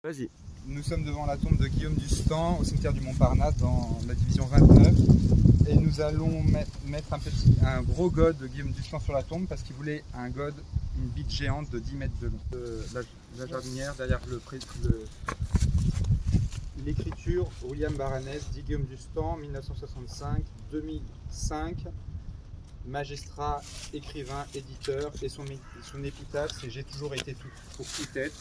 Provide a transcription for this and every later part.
Vas-y. Nous sommes devant la tombe de Guillaume d'Ustan au cimetière du Montparnasse dans la division 29 et nous allons mettre un gros god de Guillaume d'Ustan sur la tombe parce qu'il voulait un god, une bite géante de 10 mètres de long. La jardinière derrière l'écriture William Baranès dit Guillaume d'Ustan 1965-2005, magistrat, écrivain, éditeur, et son épitaphe c'est j'ai toujours été tout pour tout être.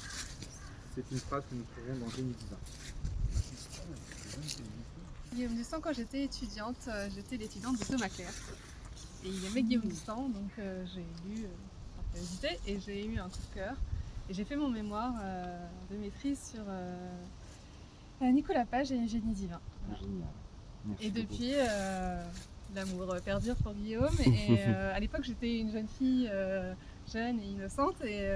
C'est une phrase que nous trouvons dans Génie divin. Guillaume d'Ustan, quand j'étais étudiante, j'étais l'étudiante de Thomas Clair. Et il aimait Guillaume d'Ustan, donc j'ai lu par curiosité et j'ai eu un coup de cœur. Et j'ai fait mon mémoire de maîtrise sur Nicolas Page et Génie divin. Voilà. Génial. Merci Et beaucoup. depuis, l'amour perdure pour Guillaume. Et à l'époque, j'étais une jeune fille jeune et innocente. Et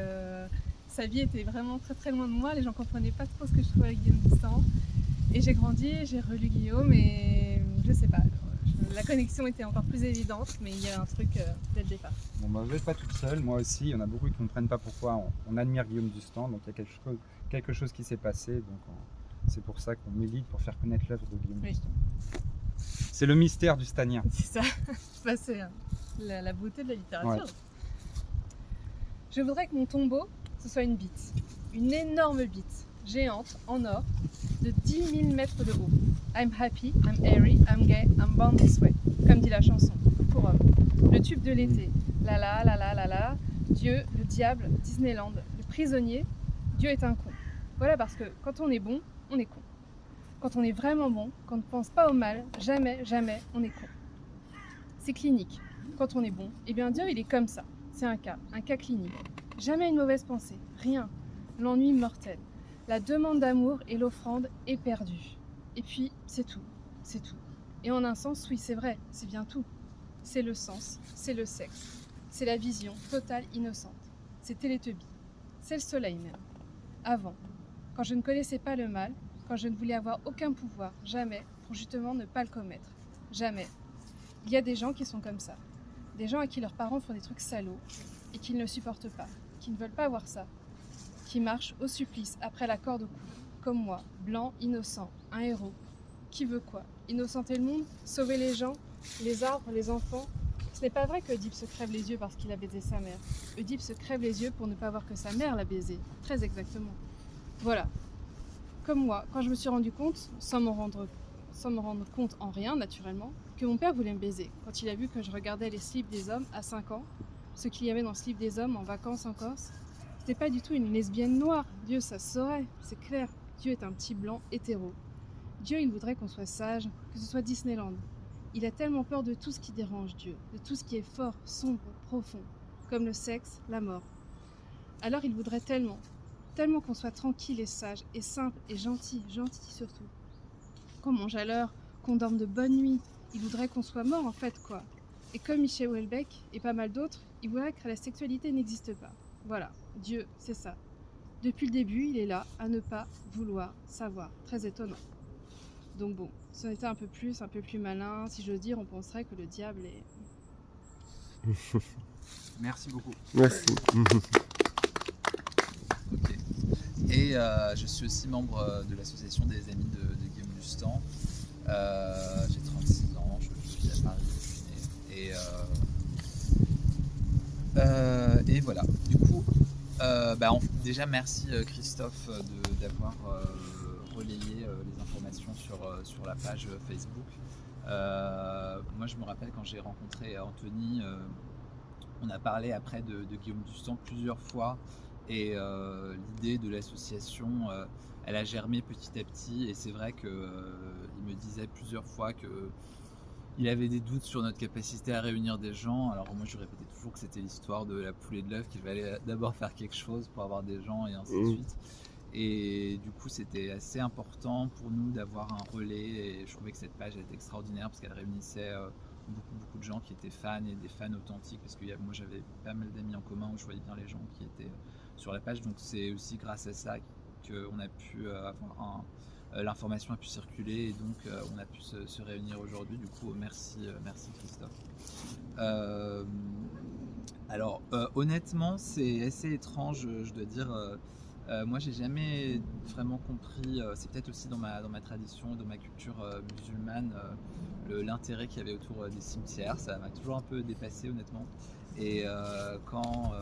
sa vie était vraiment très très loin de moi. Les gens ne comprenaient pas trop ce que je trouvais avec Guillaume d'Ustan. Et j'ai grandi, j'ai relu Guillaume et je sais pas, la connexion était encore plus évidente, mais il y a un truc dès le départ. Bon, bah, vous n'êtes pas toute seule, moi aussi, il y en a beaucoup qui ne comprennent pas pourquoi on admire Guillaume d'Ustan, donc il y a quelque chose qui s'est passé, donc c'est pour ça qu'on milite pour faire connaître l'œuvre de Guillaume d'Ustan. C'est le mystère du stanien. C'est ça, bah, c'est la beauté de la littérature. Ouais. Je voudrais que mon tombeau, ce soit une bite, une énorme bite, géante, en or, de 10 000 mètres de haut. I'm happy, I'm airy, I'm gay, I'm born this way. Comme dit la chanson, pour homme. Le tube de l'été. La la la la la la. Dieu, le diable, Disneyland, le prisonnier. Dieu est un con. Voilà, parce que quand on est bon, on est con. Quand on est vraiment bon, quand on ne pense pas au mal, jamais, jamais, on est con. C'est clinique. Quand on est bon, eh bien Dieu, il est comme ça. C'est un cas clinique. Jamais une mauvaise pensée, rien. L'ennui mortel. La demande d'amour et l'offrande est perdue. Et puis, c'est tout, c'est tout. Et en un sens, oui, c'est vrai, c'est bien tout. C'est le sens, c'est le sexe, c'est la vision totale innocente. C'est Télétubby, c'est le soleil même. Avant, quand je ne connaissais pas le mal, quand je ne voulais avoir aucun pouvoir, jamais, pour justement ne pas le commettre. Jamais. Il y a des gens qui sont comme ça. Des gens à qui leurs parents font des trucs salauds et qu'ils ne supportent pas, qui ne veulent pas voir ça. Qui marche au supplice après la corde au cou, comme moi, blanc, innocent, un héros. Qui veut quoi? Innocenter le monde? Sauver les gens? Les arbres? Les enfants? Ce n'est pas vrai que Oedipe se crève les yeux parce qu'il a baisé sa mère. Oedipe se crève les yeux pour ne pas voir que sa mère l'a baisé. Très exactement. Voilà. Comme moi, quand je me suis rendu compte, sans me rendre compte en rien, naturellement, que mon père voulait me baiser. Quand il a vu que je regardais les slips des hommes à 5 ans, ce qu'il y avait dans le slip des hommes en vacances en Corse, c'était pas du tout une lesbienne noire. Dieu, ça se saurait, c'est clair. Dieu est un petit blanc hétéro. Dieu, il voudrait qu'on soit sage, que ce soit Disneyland. Il a tellement peur de tout ce qui dérange Dieu, de tout ce qui est fort, sombre, profond, comme le sexe, la mort. Alors il voudrait tellement qu'on soit tranquille et sage, et simple, et gentil surtout. Qu'on mange à l'heure, qu'on dorme de bonnes nuits. Il voudrait qu'on soit mort en fait, quoi. Et comme Michel Houellebecq et pas mal d'autres, il voudrait que la sexualité n'existe pas. Voilà, Dieu, c'est ça. Depuis le début, il est là, à ne pas vouloir savoir. Très étonnant. Donc bon, si on était un peu plus malin, si j'ose dire, on penserait que le diable est... Merci beaucoup. Merci. Ok. Et je suis aussi membre de l'association des amis de Guillaume d'Ustan. J'ai 36 ans, je suis à Paris, je suis né. Et voilà. Du coup, déjà merci Christophe d'avoir relayé les informations sur la page Facebook. Moi je me rappelle quand j'ai rencontré Anthony, on a parlé après de Guillaume d'Ustan plusieurs fois et l'idée de l'association elle a germé petit à petit et c'est vrai qu'il me disait plusieurs fois qu'il avait des doutes sur notre capacité à réunir des gens. Alors moi je répétais toujours que c'était l'histoire de la poule et de l'œuf, qu'il fallait d'abord faire quelque chose pour avoir des gens et ainsi de suite. Et du coup c'était assez important pour nous d'avoir un relais et je trouvais que cette page était extraordinaire parce qu'elle réunissait beaucoup de gens qui étaient fans et des fans authentiques parce que moi j'avais pas mal d'amis en commun où je voyais bien les gens qui étaient sur la page, donc c'est aussi grâce à ça qu'on a pu avoir l'information a pu circuler et donc on a pu se réunir aujourd'hui. Du coup merci Christophe. Alors honnêtement c'est assez étrange, je dois dire. Moi, j'ai jamais vraiment compris, c'est peut-être aussi dans ma tradition, dans ma culture musulmane, l'intérêt qu'il y avait autour des cimetières. Ça m'a toujours un peu dépassé, honnêtement. Et quand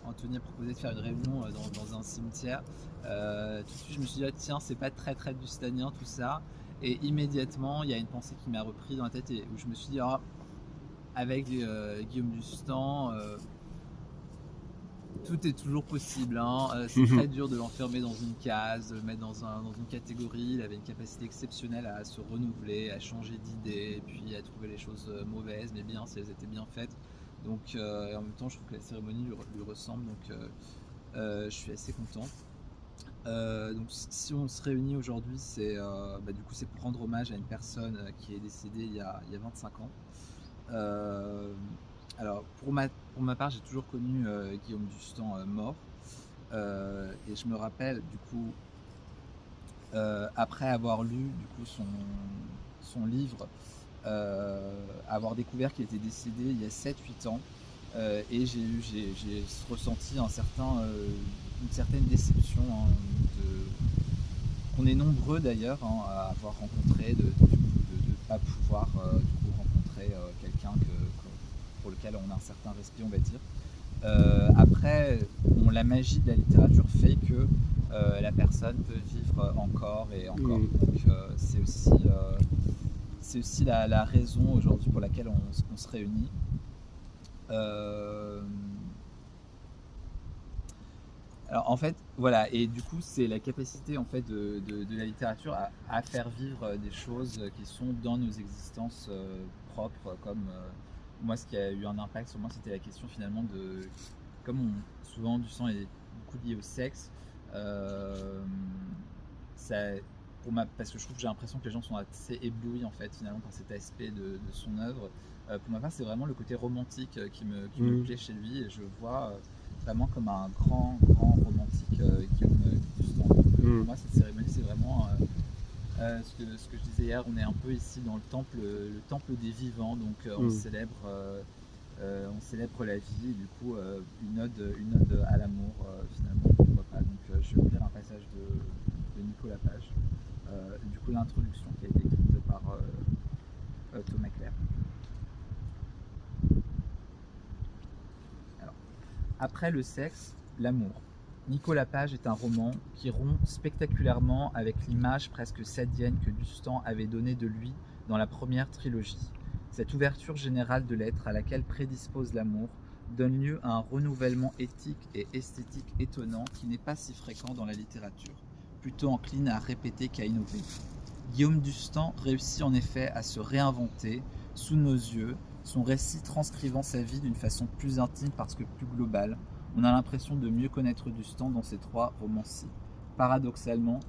Anthony a proposé de faire une réunion dans un cimetière, tout de suite, je me suis dit, ah, tiens, c'est pas très très dustanien tout ça. Et immédiatement, il y a une pensée qui m'a repris dans la tête et où je me suis dit, ah, avec Guillaume Dustan, tout est toujours possible, hein. C'est très dur de l'enfermer dans une case, de le mettre dans une catégorie. Il avait une capacité exceptionnelle à se renouveler, à changer d'idée, et puis à trouver les choses mauvaises, mais bien si elles étaient bien faites. Donc, en même temps, je trouve que la cérémonie lui ressemble, donc je suis assez content. Donc, si on se réunit aujourd'hui, c'est du coup, c'est pour rendre hommage à une personne qui est décédée il y a 25 ans. Alors, pour ma part, j'ai toujours connu Guillaume Dustan mort. Et je me rappelle, du coup, après avoir lu du coup, son livre, avoir découvert qu'il était décédé il y a 7-8 ans, et j'ai ressenti une certaine déception, hein, qu'on est nombreux d'ailleurs, hein, à avoir rencontré, de ne pas pouvoir du coup, rencontrer quelqu'un pour lequel on a un certain respect, on va dire. Après, la magie de la littérature fait que la personne peut vivre encore et encore. Donc c'est aussi la raison aujourd'hui pour laquelle on se réunit. Alors en fait, voilà, et du coup c'est la capacité en fait de la littérature à faire vivre des choses qui sont dans nos existences propres, comme moi ce qui a eu un impact sur moi, c'était la question finalement de, comme souvent Dustan est beaucoup lié au sexe, parce que je trouve que j'ai l'impression que les gens sont assez éblouis en fait finalement par cet aspect de son œuvre. Pour ma part, c'est vraiment le côté romantique qui me plaît chez lui, et je vois vraiment comme un grand romantique Guillaume Dustan. Pour moi, cette cérémonie, c'est vraiment ce que je disais hier, on est un peu ici dans le temple des vivants, donc on célèbre la vie, et du coup une ode à l'amour finalement, pourquoi pas. Donc je vais vous lire un passage de Nicolas Page, du coup l'introduction qui a été écrite par Thomas Claire. Alors, après le sexe, l'amour. Nicolas Page est un roman qui rompt spectaculairement avec l'image presque sadienne que Dustan avait donnée de lui dans la première trilogie. Cette ouverture générale de l'être à laquelle prédispose l'amour donne lieu à un renouvellement éthique et esthétique étonnant qui n'est pas si fréquent dans la littérature, plutôt encline à répéter qu'à innover. Guillaume Dustan réussit en effet à se réinventer sous nos yeux, son récit transcrivant sa vie d'une façon plus intime parce que plus globale. On a l'impression de mieux connaître Dustan dans ces 3 romans-ci. Paradoxalement,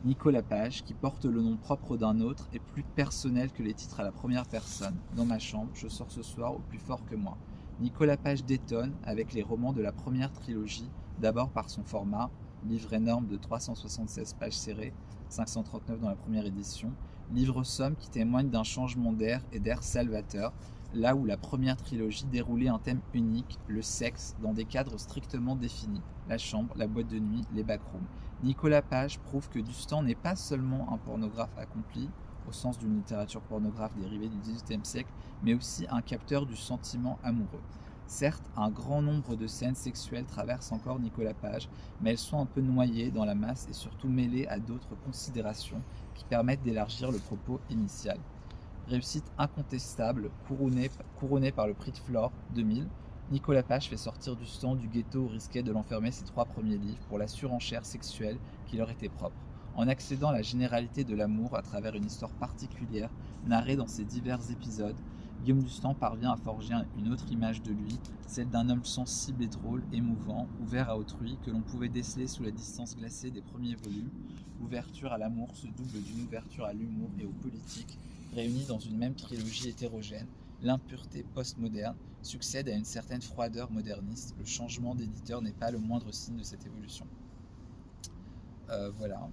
Nicolas Page, qui porte le nom propre d'un autre, est plus personnel que les titres à la première personne. Dans ma chambre, je sors ce soir au plus fort que moi. Nicolas Page détonne avec les romans de la première trilogie, d'abord par son format, livre énorme de 376 pages serrées, 539 dans la première édition, livre-somme qui témoigne d'un changement d'air et d'air salvateur, là où la première trilogie déroulait un thème unique, le sexe, dans des cadres strictement définis, la chambre, la boîte de nuit, les backrooms. Nicolas Page prouve que Dustan n'est pas seulement un pornographe accompli, au sens d'une littérature pornographe dérivée du XVIIIe siècle, mais aussi un capteur du sentiment amoureux. Certes, un grand nombre de scènes sexuelles traversent encore Nicolas Page, mais elles sont un peu noyées dans la masse et surtout mêlées à d'autres considérations qui permettent d'élargir le propos initial. Réussite incontestable, couronnée par le prix de Flore 2000, Nicolas Page fait sortir Dustan du ghetto où risquait de l'enfermer ses 3 premiers livres pour la surenchère sexuelle qui leur était propre. En accédant à la généralité de l'amour à travers une histoire particulière, narrée dans ses divers épisodes, Guillaume Dustan parvient à forger une autre image de lui, celle d'un homme sensible et drôle, émouvant, ouvert à autrui, que l'on pouvait déceler sous la distance glacée des premiers volumes. L'ouverture à l'amour se double d'une ouverture à l'humour et aux politiques, réunies dans une même trilogie hétérogène. L'impureté postmoderne succède à une certaine froideur moderniste. Le changement d'éditeur n'est pas le moindre signe de cette évolution. Voilà.